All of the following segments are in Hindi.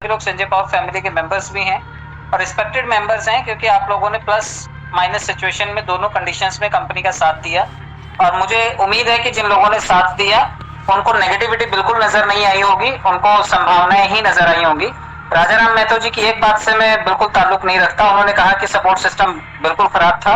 लोग संजय पावर फैमिली के मेंबर्स भी हैं और रिस्पेक्टेड मेंबर्स हैं, क्योंकि आप लोगों ने प्लस माइनस सिचुएशन में दोनों कंडीशंस में कंपनी का साथ दिया। और मुझे उम्मीद है कि जिन लोगों ने साथ दिया उनको नेगेटिविटी बिल्कुल नजर नहीं आई होगी, उनको संभावनाएं ही नजर आई होंगी। राजाराम मेहतो जी की एक बात से मैं बिल्कुल ताल्लुक नहीं रखता। उन्होंने कहा कि सपोर्ट सिस्टम बिल्कुल खराब था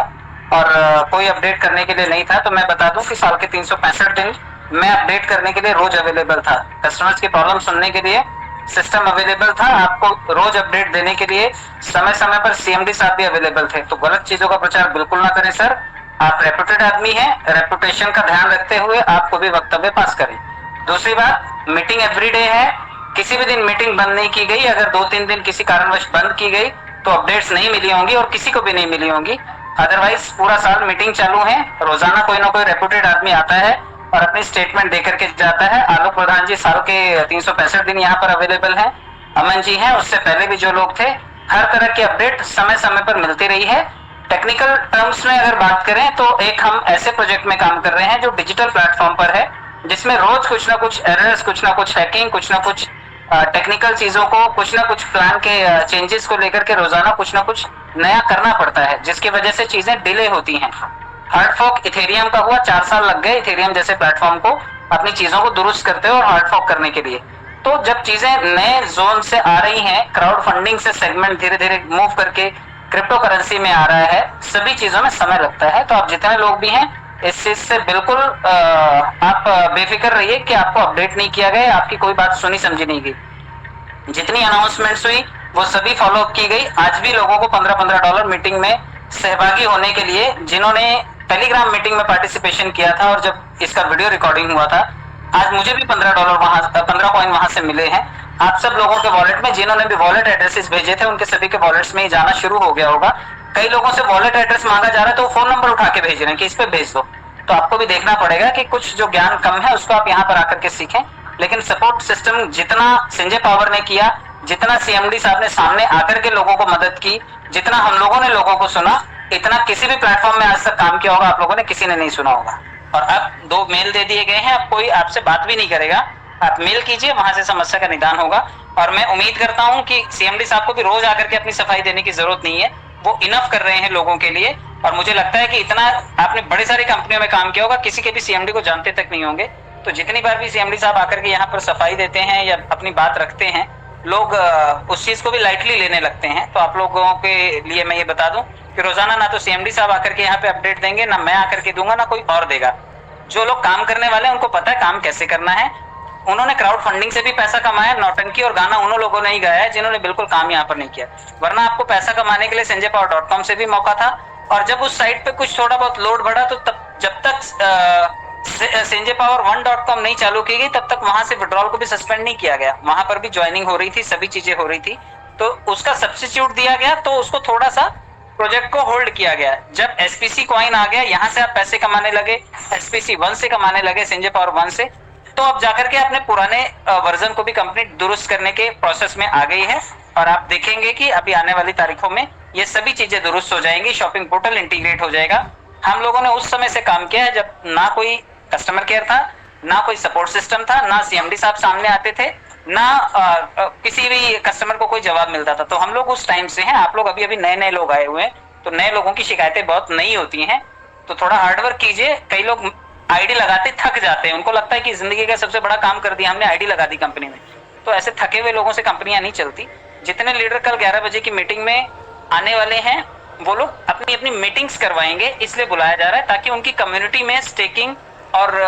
और कोई अपडेट करने के लिए नहीं था। तो मैं बता दूं कि साल के 365 दिन मैं अपडेट करने के लिए रोज अवेलेबल था। कस्टमर्स की प्रॉब्लम सुनने के लिए सिस्टम अवेलेबल था, आपको रोज अपडेट देने के लिए समय समय पर सीएमडी साहब भी अवेलेबल थे। तो गलत चीजों का प्रचार बिल्कुल ना करें सर। आप रेपुटेड आदमी हैं, रेपुटेशन का ध्यान रखते हुए आपको भी वक्तव्य पास करें। दूसरी बात, मीटिंग एवरीडे है, किसी भी दिन मीटिंग बंद नहीं की गई। अगर 2-3 दिन किसी कारणवश बंद की गई तो अपडेट्स नहीं मिली होंगी और किसी को भी नहीं मिली होंगी। अदरवाइज पूरा साल मीटिंग चालू है, रोजाना कोई ना कोई रेपुटेड आदमी आता है और अपनी स्टेटमेंट देकर के जाता है। आलोक प्रधान जी साल के 365 दिन यहाँ पर अवेलेबल हैं, अमन जी हैं, उससे पहले भी जो लोग थे। हर तरह की अपडेट समय समय पर मिलती रही है। टेक्निकल टर्म्स में अगर बात करें तो एक हम ऐसे प्रोजेक्ट में काम कर रहे हैं जो डिजिटल प्लेटफॉर्म पर है, जिसमें रोज कुछ ना कुछ एरर्स, कुछ ना कुछ हैकिंग, कुछ ना कुछ टेक्निकल चीजों को, कुछ ना कुछ प्लान के चेंजेस को लेकर के रोजाना कुछ ना कुछ नया करना पड़ता है, जिसकी वजह से चीजें डिले होती हैं। हार्ड फॉक इथेरियम का हुआ, 4 साल लग गए इथेरियम जैसे प्लेटफॉर्म को अपनी चीजों को दुरुस्त करते हुए और हार्ड फॉक करने के लिए। तो जब चीजें नए जोन से आ रही हैं, क्राउड फंडिंग से सेगमेंट धीरे धीरे मूव करके क्रिप्टो करेंसी में आ रहा है, सभी चीजों में समय लगता है। तो आप जितने लोग भी हैं इस चीज से बिल्कुल आप बेफिक्र रहिए कि आपको अपडेट नहीं किया गया, आपकी कोई बात सुनी समझी नहीं गई। जितनी अनाउंसमेंट्स हुई वो सभी फॉलो अप की गई। आज भी लोगों को $15 मीटिंग में सहभागी होने के लिए, जिन्होंने टेलीग्राम मीटिंग में पार्टिसिपेशन किया था और जब इसका वीडियो रिकॉर्डिंग हुआ था, आज मुझे भी $15 वहां 15 कॉइन वहां से मिले हैं। आप सब लोगों के वॉलेट में, जिन्होंने भी वॉलेट एड्रेसेस भेजे थे उनके सभी के वॉलेट्स में ही जाना शुरू हो गया होगा। कई लोगों से वॉलेट एड्रेस मांगा जा रहा है तो फोन नंबर उठा के भेज रहे हैं कि इस पे भेज दो। तो आपको भी देखना पड़ेगा कि कुछ जो ज्ञान कम है उसको आप यहाँ पर आकर के सीखें। लेकिन सपोर्ट सिस्टम जितना संजय पावर ने किया, जितना सीएमडी साहब ने सामने आकर के लोगों को मदद की, जितना हम लोगों ने लोगों को सुना, इतना किसी भी प्लेटफॉर्म में आज तक काम किया होगा आप लोगों ने किसी ने नहीं सुना होगा। और अब 2 मेल दे दिए गए हैं, अब कोई आपसे बात भी नहीं करेगा, आप मेल कीजिए, वहां से समस्या का निदान होगा। और मैं उम्मीद करता हूं कि सीएमडी साहब को भी रोज आकर के अपनी सफाई देने की जरूरत नहीं है, वो इनफ कर रहे हैं लोगों के लिए। और मुझे लगता है कि इतना आपने बड़ी सारी कंपनियों में काम किया होगा, किसी के भी सीएमडी को जानते तक नहीं होंगे। तो जितनी बार भी सीएमडी साहब आकर के यहाँ पर सफाई देते हैं या अपनी बात रखते हैं, लोग उस चीज को भी लाइटली लेने लगते हैं। तो आप लोगों के लिए मैं ये बता दूं कि रोजाना ना तो सीएमडी साहब आकर के यहाँ पे अपडेट देंगे, ना मैं आकर के दूंगा, ना कोई और देगा। जो लोग काम करने वाले हैं उनको पता है काम कैसे करना है। उन्होंने क्राउड फंडिंग से भी पैसा कमाया, नौटंकी और गाना उन लोगों ने ही गाया है जिन्होंने बिल्कुल काम यहाँ पर नहीं किया। वरना आपको पैसा कमाने के लिए sanjaypower.com से भी मौका था। और जब उस साइट पे कुछ थोड़ा बहुत लोड बढ़ा तो तब जब तक sanjaypower1.com नहीं चालू की गई तब तक वहां से विड्रॉल को भी सस्पेंड नहीं किया गया। वहां पर भी ज्वाइनिंग हो रही थी, सभी चीजें हो रही थी, तो उसका सब्स्टिट्यूट दिया गया, तो उसको थोड़ा सा प्रोजेक्ट को होल्ड किया गया। जब एसपीसी कॉइन आ गया, यहां से आप पैसे कमाने लगे, एसपीसी 1 से कमाने लगे, संजय पावर 1 से, तो अब जाकर के अपने पुराने वर्जन को भी कंपनी दुरुस्त करने के प्रोसेस में आ गई है। और आप देखेंगे कि अभी आने वाली तारीखों में ये सभी चीजें दुरुस्त हो जाएंगी, शॉपिंग पोर्टल इंटीग्रेट हो जाएगा। हम लोगों ने उस समय से काम किया है जब ना कोई कस्टमर केयर था, ना कोई सपोर्ट सिस्टम था, ना सीएमडी साहब सामने आते थे, ना किसी भी कस्टमर को कोई जवाब मिलता था। तो हम लोग उस टाइम से हैं। आप लोग अभी अभी नए नए लोग आए हुए हैं, तो नए लोगों की शिकायतें बहुत नई होती हैं, तो थोड़ा हार्डवर्क कीजिए। कई लोग आईडी लगाते थक जाते हैं, उनको लगता है कि जिंदगी का सबसे बड़ा काम कर दिया हमने, आईडी लगा दी कंपनी में। तो ऐसे थके हुए लोगों से कंपनियां नहीं चलती। जितने लीडर कल 11 बजे की मीटिंग में आने वाले हैं वो लोग अपनी अपनी मीटिंग्स करवाएंगे, इसलिए बुलाया जा रहा है ताकि उनकी कम्युनिटी में स्टेकिंग और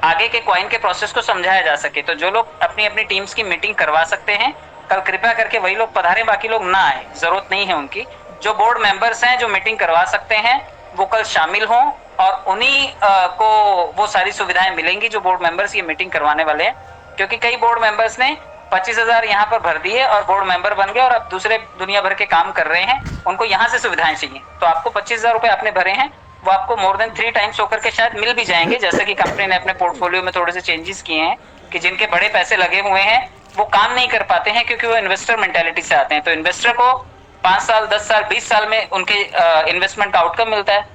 आगे के कॉइन के प्रोसेस को समझाया जा सके। तो जो लोग अपनी अपनी टीम्स की मीटिंग करवा सकते हैं कल कृपया करके वही लोग पधारें, बाकी लोग ना आए, जरूरत नहीं है उनकी। जो बोर्ड मेंबर्स हैं जो मीटिंग करवा सकते हैं वो कल शामिल हों और उन्हीं को वो सारी सुविधाएं मिलेंगी जो बोर्ड मेंबर्स ये मीटिंग करवाने वाले हैं। क्योंकि कई बोर्ड मेंबर्स ने 25,000 यहाँ पर भर दिए और बोर्ड मेंबर बन गए और अब दूसरे दुनिया भर के काम कर रहे हैं, उनको यहाँ से सुविधाएं चाहिए। तो आपको 25,000 रुपए आपने भरे हैं, वो आपको मोर देन 3 टाइम्स होकर के शायद मिल भी जाएंगे। जैसे कि कंपनी ने अपने पोर्टफोलियो में थोड़े से चेंजेस किए हैं कि जिनके बड़े पैसे लगे हुए हैं वो काम नहीं कर पाते हैं क्योंकि वो इन्वेस्टर मेंटालिटी से आते हैं। तो इन्वेस्टर को 5 साल 10 साल 20 साल में उनके इन्वेस्टमेंट का आउटकम मिलता है,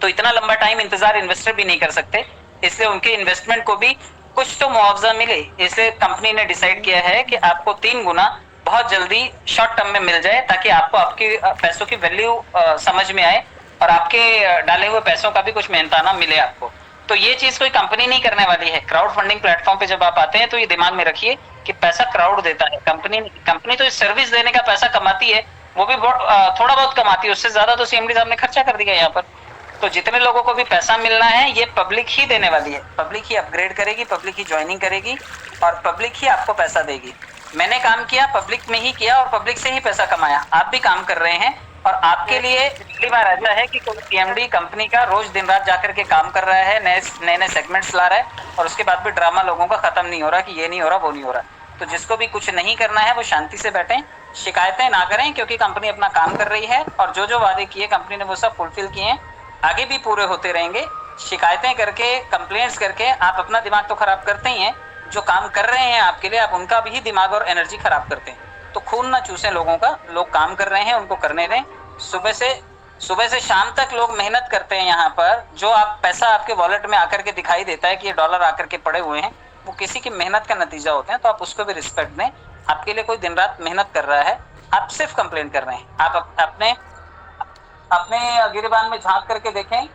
तो इतना लंबा टाइम इंतजार इन्वेस्टर भी नहीं कर सकते, इसलिए उनके इन्वेस्टमेंट को भी कुछ तो मुआवजा मिले। इसलिए कंपनी ने डिसाइड किया है कि आपको 3 गुना बहुत जल्दी शॉर्ट टर्म में मिल जाए, ताकि आपको आपके पैसों की वैल्यू समझ में आए और आपके डाले हुए पैसों का भी कुछ मेहनताना मिले आपको। तो ये चीज कोई कंपनी नहीं करने वाली है। क्राउड फंडिंग प्लेटफॉर्म पे जब आप आते हैं तो ये दिमाग में रखिए कि पैसा क्राउड देता है, कंपनी कंपनी तो इस सर्विस देने का पैसा कमाती है, वो भी थोड़ा बहुत कमाती है, उससे ज्यादा तो सीएमडी साहब ने खर्चा कर दिया यहाँ पर। तो जितने लोगों को भी पैसा मिलना है ये पब्लिक ही देने वाली है, पब्लिक ही अपग्रेड करेगी, पब्लिक ही ज्वाइनिंग करेगी और पब्लिक ही आपको पैसा देगी। मैंने काम किया पब्लिक में ही किया और पब्लिक से ही पैसा कमाया, आप भी काम कर रहे हैं। और आपके लिए पहली बार ऐसा है कि कोई सीएमडी कंपनी का रोज दिन रात जाकर के काम कर रहा है, नए नए सेगमेंट्स ला रहा है और उसके बाद भी ड्रामा लोगों का खत्म नहीं हो रहा कि ये नहीं हो रहा वो नहीं हो रहा। तो जिसको भी कुछ नहीं करना है वो शांति से बैठें, शिकायतें ना करें, क्योंकि कंपनी अपना काम कर रही है और जो जो वादे किए कंपनी ने वो सब फुलफिल किए हैं, आगे भी पूरे होते रहेंगे। शिकायतें करके, कंप्लेंट्स करके आप अपना दिमाग तो खराब करते ही हैं, जो काम कर रहे हैं आपके लिए आप उनका भी दिमाग और एनर्जी खराब करते हैं। तो खून ना चूसें लोगों का, लोग काम कर रहे हैं उनको करने दें। सुबह से शाम तक लोग मेहनत करते हैं यहाँ पर, जो आप पैसा आपके वॉलेट में आकर के दिखाई देता है कि ये डॉलर आकर के पड़े हुए हैं, वो किसी की मेहनत का नतीजा होते हैं। तो आप उसको भी रिस्पेक्ट दें। आपके लिए कोई दिन रात मेहनत कर रहा है, आप सिर्फ कंप्लेन कर रहे हैं। आप अपने अपने गिरेबान में झांक करके देखें,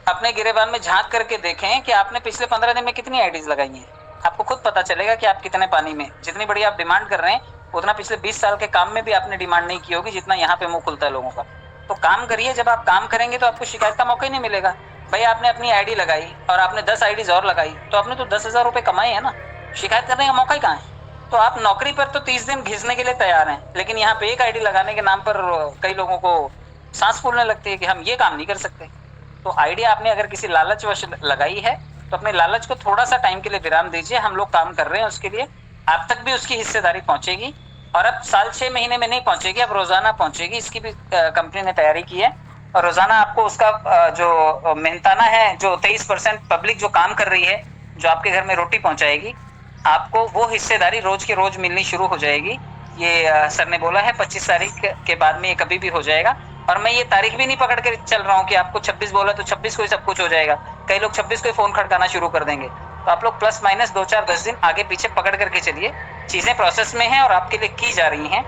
अपने गिरेबान में झांक करके देखें कि आपने पिछले 15 दिन में कितनी आईडीज लगाई हैं। आपको खुद पता चलेगा कि आप कितने पानी में। जितनी बड़ी आप डिमांड कर रहे हैं उतना पिछले 20 साल के काम में भी आपने डिमांड नहीं की होगी जितना यहाँ पे मुंह खुलता है लोगों का। तो काम करिए, जब आप काम करेंगे तो आपको शिकायत का मौका ही नहीं मिलेगा। भाई आपने अपनी आईडी लगाई और आपने 10 आईडीज और लगाई तो आपने तो 10,000 रुपए कमाए हैं ना, शिकायत करने का मौका ही कहाँ है। तो आप नौकरी पर तो 30 दिन घिसने के लिए तैयार हैं, लेकिन यहाँ पे एक आईडी लगाने के नाम पर कई लोगों को सांस फूलने लगती है कि हम ये काम नहीं कर सकते। तो आइडिया आपने अगर किसी लालचवश लगाई है तो अपने लालच को थोड़ा सा टाइम के लिए विराम दीजिए। हम लोग काम कर रहे हैं उसके लिए, आप तक भी उसकी हिस्सेदारी पहुंचेगी और अब साल 6 महीने में नहीं पहुंचेगी, अब रोजाना पहुंचेगी। इसकी भी कंपनी ने तैयारी की है और रोजाना आपको उसका जो मेहनताना है, जो 23% पब्लिक जो काम कर रही है, जो आपके घर में रोटी पहुंचाएगी, आपको वो हिस्सेदारी रोज के रोज मिलनी शुरू हो जाएगी। ये सर ने बोला है 25 तारीख के बाद में ये कभी भी हो जाएगा। और मैं ये तारीख भी नहीं पकड़ के चल रहा हूँ कि आपको 26 बोला तो 26 को ही सब कुछ हो जाएगा। कई लोग 26 को ही फोन खड़काना शुरू कर देंगे। तो आप लोग प्लस माइनस 2-4-10 दिन आगे पीछे पकड़ करके चलिए। चीजें प्रोसेस में हैं और आपके लिए की जा रही हैं।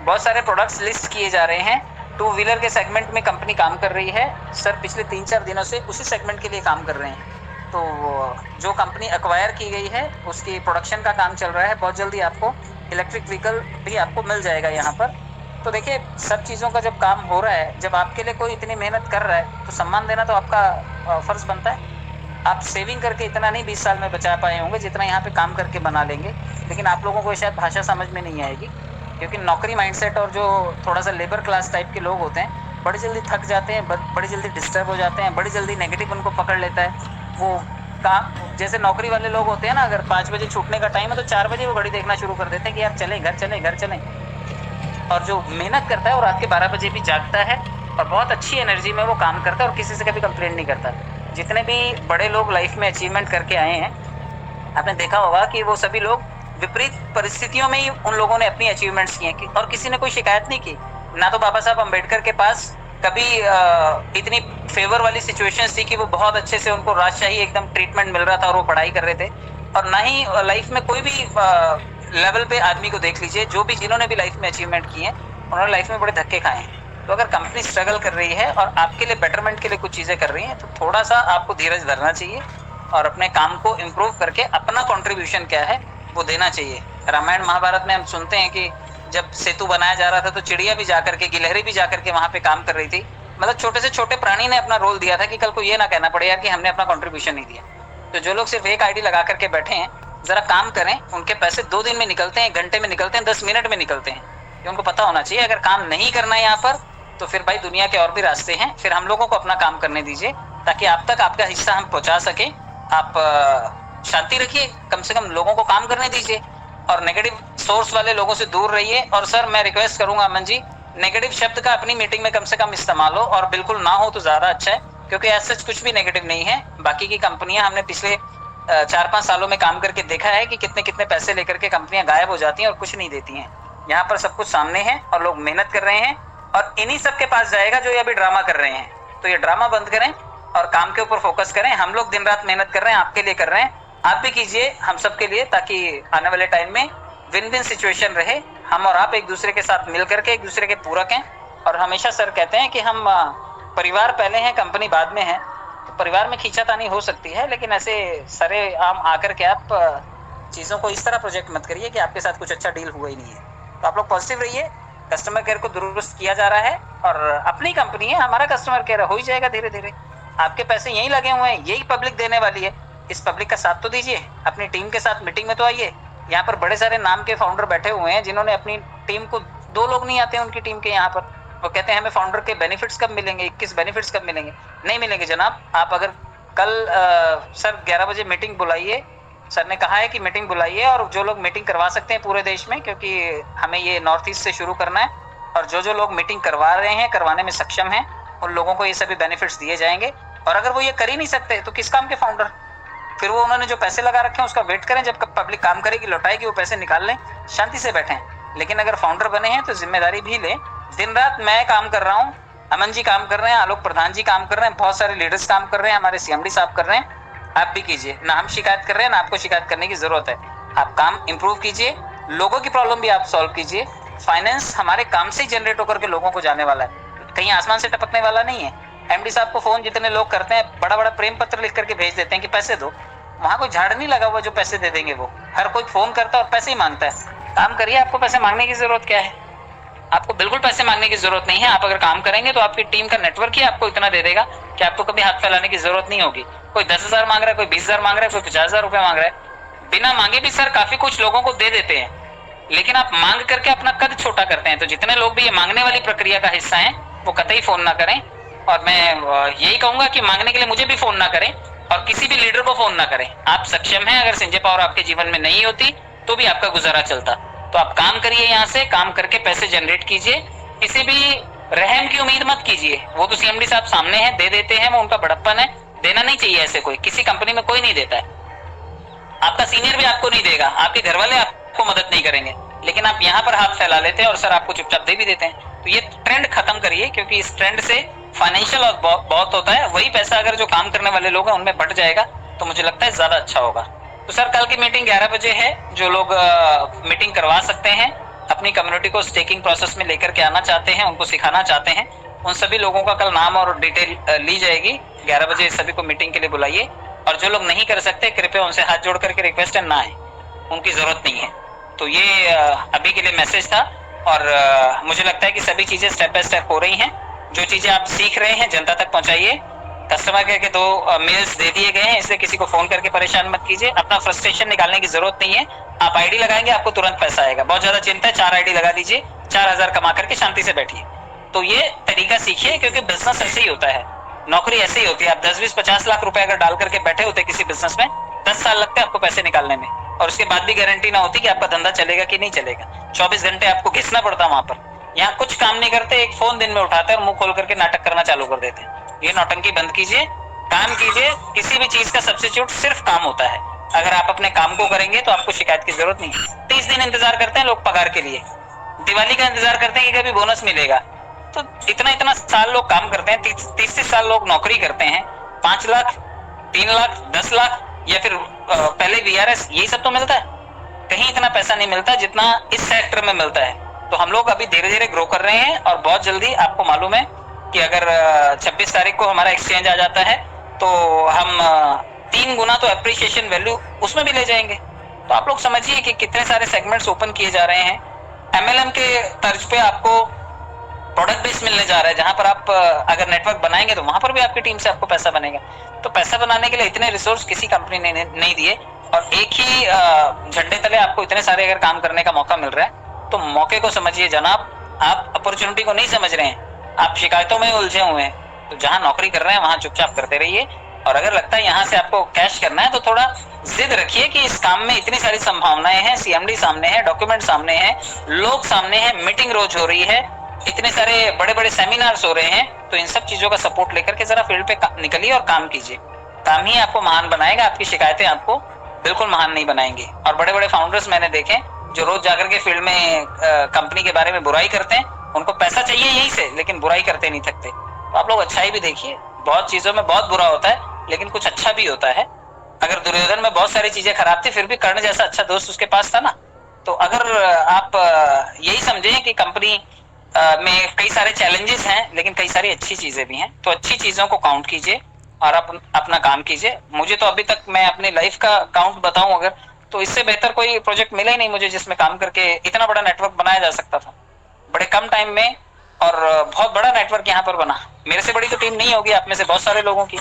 बहुत सारे प्रोडक्ट्स लिस्ट किए जा रहे हैं। 2 व्हीलर के सेगमेंट में कंपनी काम कर रही है। सर पिछले 3-4 दिनों से उसी सेगमेंट के लिए काम कर रहे हैं। तो जो कंपनी एक्वायर की गई है उसकी प्रोडक्शन का काम चल रहा है। बहुत जल्दी आपको इलेक्ट्रिक व्हीकल भी आपको मिल जाएगा यहाँ पर। तो देखिए, सब चीज़ों का जब काम हो रहा है, जब आपके लिए कोई इतनी मेहनत कर रहा है तो सम्मान देना तो आपका फर्ज बनता है। आप सेविंग करके इतना नहीं 20 साल में बचा पाए होंगे जितना यहाँ पे काम करके बना लेंगे। लेकिन आप लोगों को शायद भाषा समझ में नहीं आएगी, क्योंकि नौकरी माइंडसेट और जो थोड़ा सा लेबर क्लास टाइप के लोग होते हैं बड़ी जल्दी थक जाते हैं, बड़ी जल्दी डिस्टर्ब हो जाते हैं, बड़ी जल्दी नेगेटिव उनको पकड़ लेता है। वो काम जैसे नौकरी वाले लोग होते हैं ना, अगर 5 बजे छूटने का टाइम है तो 4 बजे वो घड़ी देखना शुरू कर देते हैं कि यार चलें, घर चलें, घर चलें। और जो मेहनत करता है वो रात के 12 बजे भी जागता है और बहुत अच्छी एनर्जी में वो काम करता है और किसी से कभी कंप्लेंट नहीं करता। जितने भी बड़े लोग लाइफ में अचीवमेंट करके आए हैं, आपने देखा होगा कि वो सभी लोग विपरीत परिस्थितियों में ही उन लोगों ने अपनी अचीवमेंट्स किए और किसी ने कोई शिकायत नहीं की। ना तो बाबा साहब अम्बेडकर के पास कभी इतनी फेवर वाली सिचुएशंस थी कि वो बहुत अच्छे से उनको राजशाही एकदम ट्रीटमेंट मिल रहा था और वो पढ़ाई कर रहे थे। और ना ही लाइफ में कोई भी लेवल पे आदमी को देख लीजिए, जो भी जिन्होंने भी लाइफ में अचीवमेंट किए हैं उन्होंने लाइफ में बड़े धक्के खाए हैं। तो अगर कंपनी स्ट्रगल कर रही है और आपके लिए बेटरमेंट के लिए कुछ चीज़ें कर रही हैं तो थोड़ा सा आपको धीरज धरना चाहिए और अपने काम को इम्प्रूव करके अपना कॉन्ट्रीब्यूशन क्या है वो देना चाहिए। रामायण महाभारत में हम सुनते हैं कि जब सेतु बनाया जा रहा था तो चिड़िया भी जाकर के, गिलहरी भी जाकर के वहाँ पे काम कर रही थी। मतलब छोटे से छोटे प्राणी ने अपना रोल दिया था कि कल को ये ना कहना पड़े यार कि हमने अपना कॉन्ट्रीब्यूशन नहीं दिया। तो जो लोग सिर्फ एक आईडी लगा करके बैठे हैं, जरा काम करें। उनके पैसे 2 दिन में निकलते हैं, 1 घंटे में निकलते हैं, 10 मिनट में निकलते हैं। ये उनको पता होना चाहिए। अगर काम नहीं करना है यहाँ पर तो फिर भाई दुनिया के और भी रास्ते हैं। फिर हम लोगों को अपना काम करने दीजिए ताकि आप तक आपका हिस्सा हम पहुँचा सकें। आप शांति रखिए, कम से कम लोगों को काम करने दीजिए और नेगेटिव सोर्स वाले लोगों से दूर रहिए। और सर मैं रिक्वेस्ट करूंगा अमन जी, नेगेटिव शब्द का अपनी मीटिंग में कम से कम इस्तेमाल हो और बिल्कुल ना हो तो ज़्यादा अच्छा है, क्योंकि ऐसा कुछ भी नेगेटिव नहीं है। बाकी की कंपनियां हमने पिछले 4-5 सालों में काम करके देखा है कि कितने कितने पैसे लेकर के कंपनियां गायब हो जाती हैं और कुछ नहीं देती हैं। यहाँ पर सब कुछ सामने है और लोग मेहनत कर रहे हैं और इन्हीं सब के पास जाएगा जो ये अभी ड्रामा कर रहे हैं। तो ये ड्रामा बंद करें और काम के ऊपर फोकस करें। हम लोग दिन रात मेहनत कर रहे हैं, आपके लिए कर रहे हैं, आप भी कीजिए हम सब के लिए, ताकि आने वाले टाइम में विन विन सिचुएशन रहे, हम और आप एक दूसरे के साथ मिल करके एक दूसरे के पूरक हैं। और हमेशा सर कहते हैं कि हम परिवार पहले हैं, कंपनी बाद में है। तो परिवार में खींचातानी हो सकती है, लेकिन ऐसे सरे आम आकर के आप चीज़ों को इस तरह प्रोजेक्ट मत करिए कि आपके साथ कुछ अच्छा डील हुआ ही नहीं है। तो आप लोग पॉजिटिव रहिए, कस्टमर केयर को दुरुस्त किया जा रहा है और अपनी कंपनी है, हमारा कस्टमर केयर हो ही जाएगा धीरे धीरे। आपके पैसे यहीं लगे हुए हैं, यही पब्लिक देने वाली है, इस पब्लिक का साथ तो दीजिए। अपनी टीम के साथ मीटिंग में तो आइए। यहाँ पर बड़े सारे नाम के फाउंडर बैठे हुए हैं जिन्होंने अपनी टीम को, 2 लोग नहीं आते हैं उनकी टीम के यहाँ पर। वो कहते हैं हमें फाउंडर के बेनिफिट्स कब मिलेंगे, 21 बेनिफिट्स कब मिलेंगे। नहीं मिलेंगे जनाब। आप अगर कल सर 11 बजे मीटिंग बुलाइए, सर ने कहा है कि मीटिंग बुलाइए, और जो लोग मीटिंग करवा सकते हैं पूरे देश में, क्योंकि हमें ये नॉर्थ ईस्ट से शुरू करना है, और जो लोग मीटिंग करवा रहे हैं, करवाने में सक्षम हैं, उन लोगों को ये सभी बेनिफिट्स दिए जाएंगे। और अगर वो ये कर ही नहीं सकते तो किस काम के फाउंडर? फिर वो उन्होंने जो पैसे लगा रखे हैं उसका वेट करें, जब पब्लिक काम करेगी लौटाएगी वो पैसे निकाल लें, शांति से बैठें। लेकिन अगर फाउंडर बने हैं तो जिम्मेदारी भी लें। दिन रात मैं काम कर रहा हूँ, अमन जी काम कर रहे हैं, आलोक प्रधान जी काम कर रहे हैं, बहुत सारे लीडर्स काम कर रहे हैं, हमारे सीएमडी साहब कर रहे हैं। आप भी कीजिए। ना हम शिकायत कर रहे हैं, ना आपको शिकायत करने की जरूरत है। आप काम इंप्रूव कीजिए, लोगों की प्रॉब्लम भी आप सॉल्व कीजिए। फाइनेंस हमारे काम से जनरेट होकर के लोगों को जाने वाला है, कहीं आसमान से टपकने वाला नहीं है। एमडी साहब को फोन जितने लोग करते हैं, बड़ा बड़ा प्रेम पत्र लिख करके भेज देते हैं कि पैसे दो। वहां कोई झाड़ नहीं लगा हुआ जो पैसे दे देंगे। वो हर कोई फोन करता है और पैसे ही मांगता है। काम करिए, आपको पैसे मांगने की जरूरत क्या है? आपको बिल्कुल पैसे मांगने की जरूरत नहीं है। आप अगर काम करेंगे तो आपकी टीम का नेटवर्क ही आपको इतना दे देगा कि आपको कभी हाथ फैलाने की जरूरत नहीं होगी। कोई 10,000 मांग रहा है, कोई 20,000 मांग रहा है, कोई 50,000 रुपए मांग रहा है। बिना मांगे भी सर काफी कुछ लोगों को दे देते हैं, लेकिन आप मांग करके अपना कद छोटा करते हैं। तो जितने लोग भी ये मांगने वाली प्रक्रिया का हिस्सा हैं वो कतई फोन ना करें। और मैं यही कहूंगा कि मांगने के लिए मुझे भी फोन ना करें और किसी भी लीडर को फोन ना करें। आप सक्षम हैं, अगर संजय पावर आपके जीवन में नहीं होती तो भी आपका गुजारा चलता। तो आप काम करिए, यहाँ से काम करके पैसे जनरेट कीजिए। किसी भी रहम की उम्मीद मत कीजिए। वो तो सीएमडी साहब सामने हैं, दे देते हैं, वो उनका बड़प्पन है। देना नहीं चाहिए ऐसे। कोई किसी कंपनी में कोई नहीं देता है। आपका सीनियर भी आपको नहीं देगा, आपके घर वाले आपको मदद नहीं करेंगे, लेकिन आप यहाँ पर हाथ फैला लेते हैं और सर आपको चुपचाप दे भी देते हैं। तो ये ट्रेंड खत्म करिए, क्योंकि इस ट्रेंड से फाइनेंशियल और बहुत होता है। वही पैसा अगर जो काम करने वाले लोग हैं उनमें बढ़ जाएगा तो मुझे लगता है ज्यादा अच्छा होगा। तो सर कल की मीटिंग 11 बजे है। जो लोग मीटिंग करवा सकते हैं, अपनी कम्युनिटी को स्टेकिंग प्रोसेस में लेकर के आना चाहते हैं, उनको सिखाना चाहते हैं, उन सभी लोगों का कल नाम और डिटेल ली जाएगी। 11 बजे सभी को मीटिंग के लिए बुलाइए। और जो लोग नहीं कर सकते, कृपया उनसे हाथ जोड़ करके रिक्वेस्ट है, ना आए, उनकी जरूरत नहीं है। तो ये अभी के लिए मैसेज था। और मुझे लगता है कि सभी चीजें स्टेप बाय स्टेप हो रही हैं। जो चीजें आप सीख रहे हैं जनता तक पहुंचाइए। कस्टमर केयर के 2 मेल्स दे दिए गए हैं, इसलिए किसी को फोन करके परेशान मत कीजिए। अपना फ्रस्ट्रेशन निकालने की जरूरत नहीं है। आप आईडी लगाएंगे, आपको तुरंत पैसा आएगा। बहुत ज्यादा चिंता है, 4 आईडी लगा दीजिए, 4,000 कमा करके शांति से बैठिए। तो ये तरीका सीखिए, क्योंकि बिजनेस ऐसे ही होता है, नौकरी ऐसे ही होती है। आप 10, 20, 50 लाख रुपए अगर डाल करके बैठे होते किसी बिजनेस में, 10 साल लगते हैं आपको पैसे निकालने में, और उसके बाद भी गारंटी ना होती कि आपका धंधा चलेगा कि नहीं चलेगा। 24 घंटे आपको घिसना पड़ता वहां पर। यहाँ कुछ काम नहीं करते, एक फोन दिन में उठाते हैं और मुंह खोल करके नाटक करना चालू कर देते हैं। ये नौटंकी बंद कीजिए, काम कीजिए। किसी भी चीज का सब्स्टिट्यूट सिर्फ काम होता है। अगर आप अपने काम को करेंगे तो आपको शिकायत की जरूरत नहीं है। 30 दिन इंतजार करते हैं लोग पगार के लिए, दिवाली का इंतजार करते हैं कि कभी बोनस मिलेगा। तो इतना साल लोग काम करते हैं, 30 साल लोग नौकरी करते हैं। 5 लाख, 3 लाख, 10 लाख, या फिर पहले वीआरएस, यही सब तो मिलता है। कहीं इतना पैसा नहीं मिलता जितना इस सेक्टर में मिलता है। तो हम लोग अभी धीरे धीरे ग्रो कर रहे हैं, और बहुत जल्दी आपको मालूम है कि अगर 26 तारीख को हमारा एक्सचेंज आ जाता है तो हम 3 गुना तो एप्रिसिएशन वैल्यू उसमें भी ले जाएंगे। तो आप लोग समझिए कि कितने सारे सेगमेंट्स ओपन किए जा रहे हैं। एमएलएम के तर्ज पे आपको प्रोडक्ट बेस मिलने जा रहा है, जहां पर आप अगर नेटवर्क बनाएंगे तो वहां पर भी आपकी टीम से आपको पैसा बनेगा। तो पैसा बनाने के लिए इतने रिसोर्स किसी कंपनी ने नहीं दिए, और एक ही झंडे तले आपको इतने सारे अगर काम करने का मौका मिल रहा है, तो मौके को समझिए जनाब। आप अपॉर्चुनिटी को नहीं समझ रहे हैं, आप शिकायतों में उलझे हुए हैं। तो जहां नौकरी कर रहे हैं वहां चुपचाप करते रहिए। और अगर लगता है यहाँ से आपको कैश करना है तो थोड़ा जिद रखिए कि इस काम में इतनी सारी संभावनाएं हैं। सीएमडी सामने है, डॉक्यूमेंट सामने है, लोग सामने हैं, मीटिंग रोज हो रही है, इतने सारे बड़े बड़े सेमिनार्स हो रहे हैं। तो इन सब चीजों का सपोर्ट लेकर के जरा फील्ड पे निकलिए और काम कीजिए। काम ही आपको महान बनाएगा, आपकी शिकायतें आपको बिल्कुल महान नहीं बनाएंगी। और बड़े बड़े फाउंडर्स मैंने देखे जो रोज जाकर के फील्ड में कंपनी के बारे में बुराई करते हैं। उनको पैसा चाहिए यहीं से, लेकिन बुराई करते नहीं थकते। तो आप लोग अच्छाई भी देखिए। बहुत चीजों में बहुत बुरा होता है, लेकिन कुछ अच्छा भी होता है। अगर दुर्योधन में बहुत सारी चीजें खराब थी, फिर भी कर्ण जैसा अच्छा दोस्त उसके पास था ना, तो अगर आप यही समझें कि कंपनी में कई सारे चैलेंजेस हैं लेकिन कई सारी अच्छी चीजें भी हैं, तो अच्छी चीजों को काउंट कीजिए और अपना काम कीजिए। मुझे तो अभी तक, मैं अपनी लाइफ का काउंट बताऊं अगर, तो इससे बेहतर कोई प्रोजेक्ट मिला ही नहीं मुझे जिसमें काम करके इतना बड़ा नेटवर्क बनाया जा सकता था बड़े कम टाइम में। और बहुत बड़ा नेटवर्क यहाँ पर बना। मेरे से बड़ी तो टीम नहीं होगी आप में से बहुत सारे लोगों की।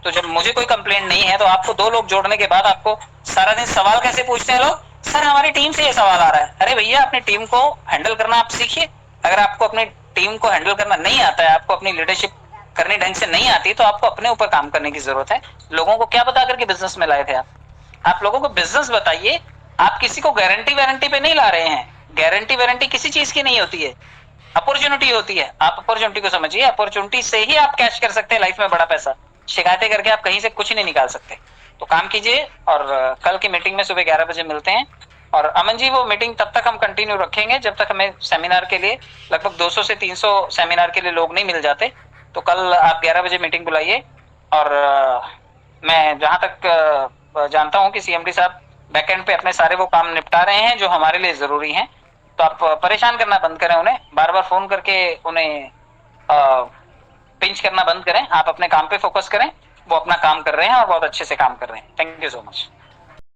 तो जब मुझे कोई कंप्लेंट नहीं है तो आपको 2 लोग जोड़ने के बाद आपको सारा दिन सवाल कैसे पूछते हैं लोग, सर हमारी टीम से ये सवाल आ रहा है। अरे भैया, अपनी टीम को हैंडल करना आप सीखिए। अगर आपको अपनी टीम को हैंडल करना नहीं आता है, आपको अपनी लीडरशिप करनी ढंग से नहीं आती, तो आपको अपने ऊपर काम करने की जरूरत है। लोगों को क्या बता करके बिजनेस में लाए थे आप लोगों को बिजनेस बताइए। आप किसी को गारंटी वारंटी पे नहीं ला रहे हैं। गारंटी वारंटी किसी चीज की नहीं होती है, अपॉर्चुनिटी होती है। आप अपॉर्चुनिटी को समझिए, अपॉर्चुनिटी से ही आप कैश कर सकते हैं लाइफ में बड़ा पैसा। शिकायतें करके आप कहीं से कुछ नहीं निकाल सकते। तो काम कीजिए और कल की मीटिंग में सुबह 11 बजे मिलते हैं। और अमन जी, वो मीटिंग तब तक हम कंटिन्यू रखेंगे जब तक हमें सेमिनार के लिए लगभग 200 से 300 सेमिनार के लिए लोग नहीं मिल जाते। तो कल आप 11 बजे मीटिंग बुलाइए। और मैं जहां तक जानता हूं कि सीएमडी साहब बैकएंड पे अपने सारे वो काम निपटा रहे हैं जो हमारे लिए जरूरी हैं। तो आप परेशान करना बंद करें उन्हें, बार बार फोन करके उन्हें पिंच करना बंद करें। आप अपने काम पे फोकस करें। वो अपना काम कर रहे हैं और बहुत अच्छे से काम कर रहे हैं। Thank you so much.